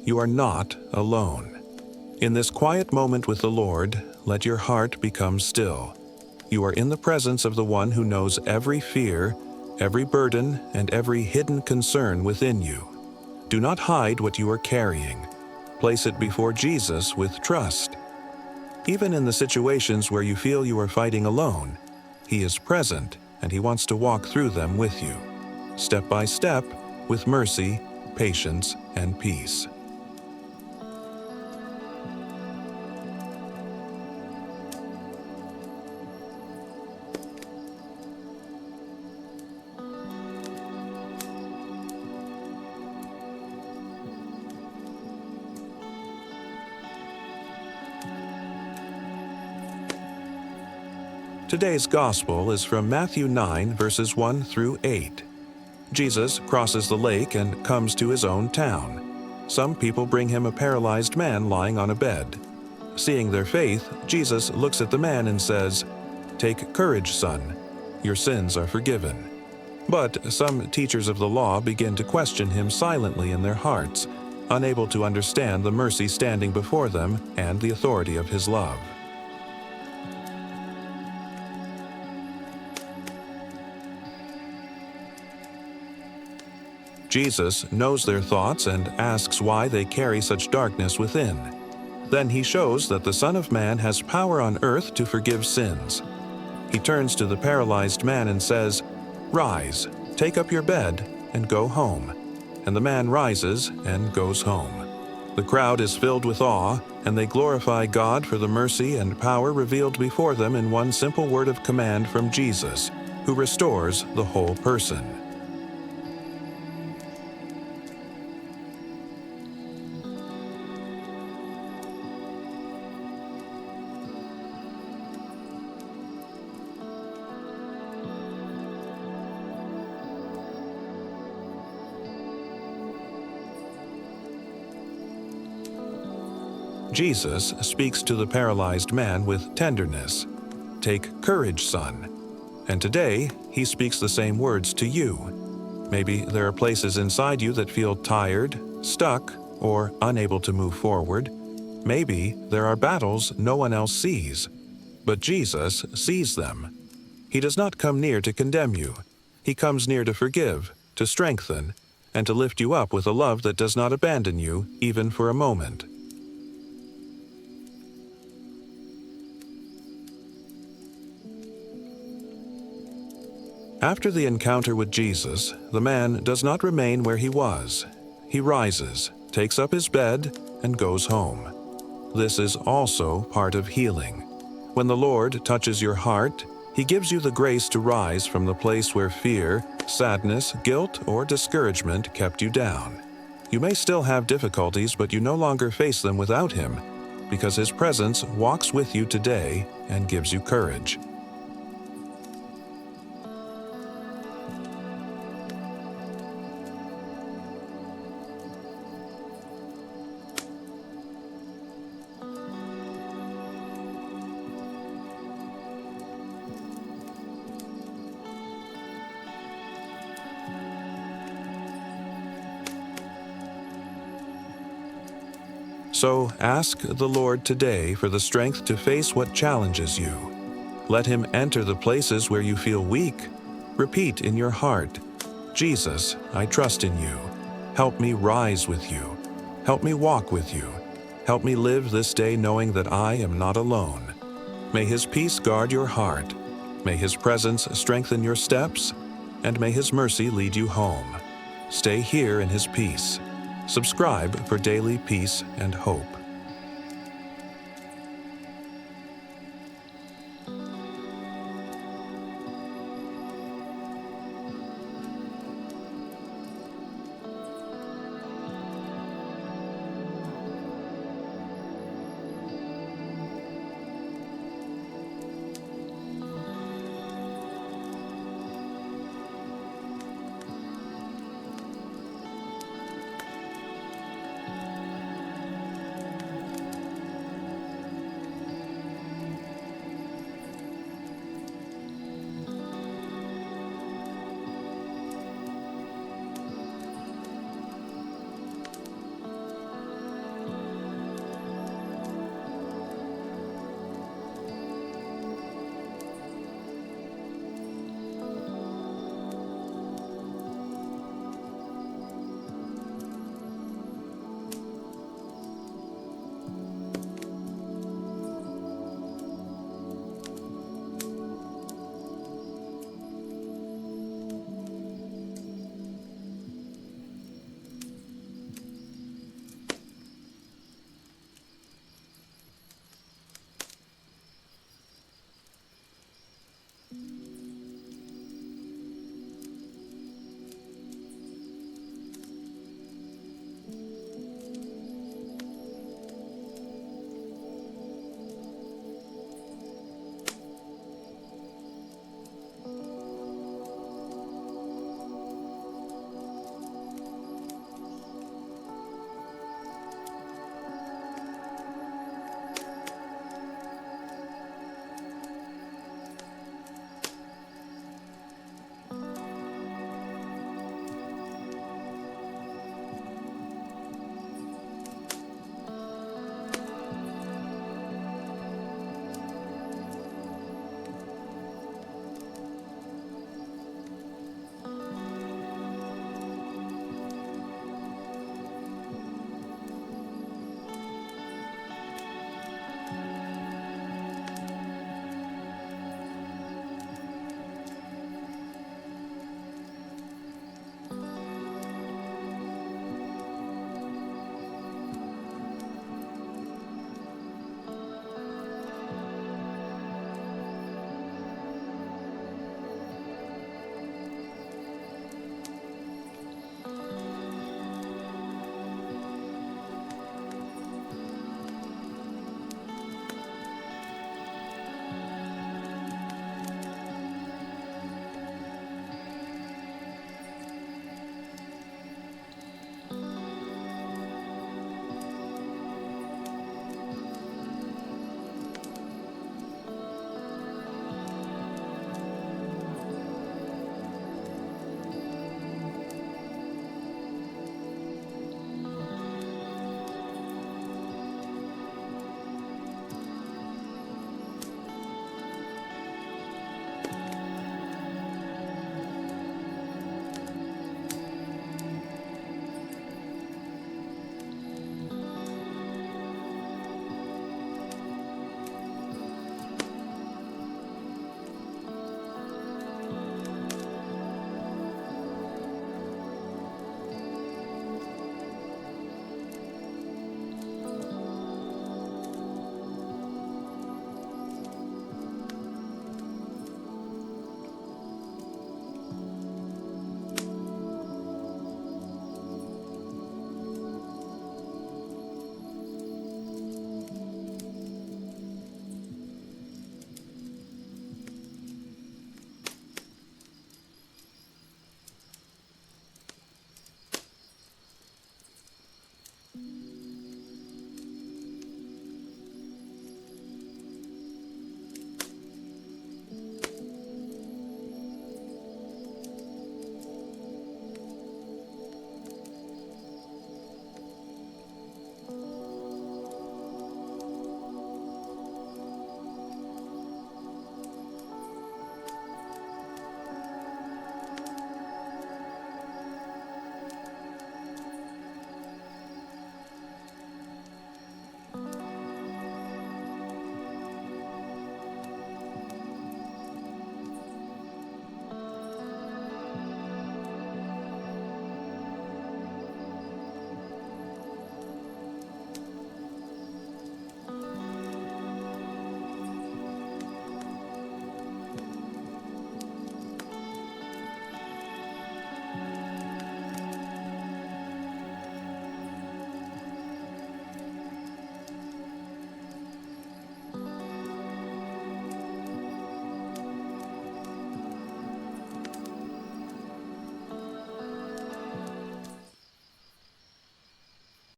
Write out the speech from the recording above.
you are not alone. In this quiet moment with the Lord, let your heart become still. You are in the presence of the one who knows every fear, every burden, and every hidden concern within you. Do not hide what you are carrying. Place it before Jesus with trust. Even in the situations where you feel you are fighting alone, He is present and He wants to walk through them with you, step by step, with mercy, patience, and peace. Today's Gospel is from Matthew 9, verses 1 through 8. Jesus crosses the lake and comes to His own town. Some people bring Him a paralyzed man lying on a bed. Seeing their faith, Jesus looks at the man and says, "Take courage, son. Your sins are forgiven." But some teachers of the law begin to question Him silently in their hearts, unable to understand the mercy standing before them and the authority of His love. Jesus knows their thoughts and asks why they carry such darkness within. Then He shows that the Son of Man has power on earth to forgive sins. He turns to the paralyzed man and says, "Rise, take up your bed, and go home." And the man rises and goes home. The crowd is filled with awe, and they glorify God for the mercy and power revealed before them in one simple word of command from Jesus, who restores the whole person. Jesus speaks to the paralyzed man with tenderness. "Take courage, son." And today, He speaks the same words to you. Maybe there are places inside you that feel tired, stuck, or unable to move forward. Maybe there are battles no one else sees. But Jesus sees them. He does not come near to condemn you. He comes near to forgive, to strengthen, and to lift you up with a love that does not abandon you, even for a moment. After the encounter with Jesus, the man does not remain where he was. He rises, takes up his bed, and goes home. This is also part of healing. When the Lord touches your heart, He gives you the grace to rise from the place where fear, sadness, guilt, or discouragement kept you down. You may still have difficulties, but you no longer face them without Him, because His presence walks with you today and gives you courage. So ask the Lord today for the strength to face what challenges you. Let Him enter the places where you feel weak. Repeat in your heart, "Jesus, I trust in you. Help me rise with you. Help me walk with you. Help me live this day knowing that I am not alone." May His peace guard your heart. May His presence strengthen your steps, and may His mercy lead you home. Stay here in His peace. Subscribe for daily peace and hope.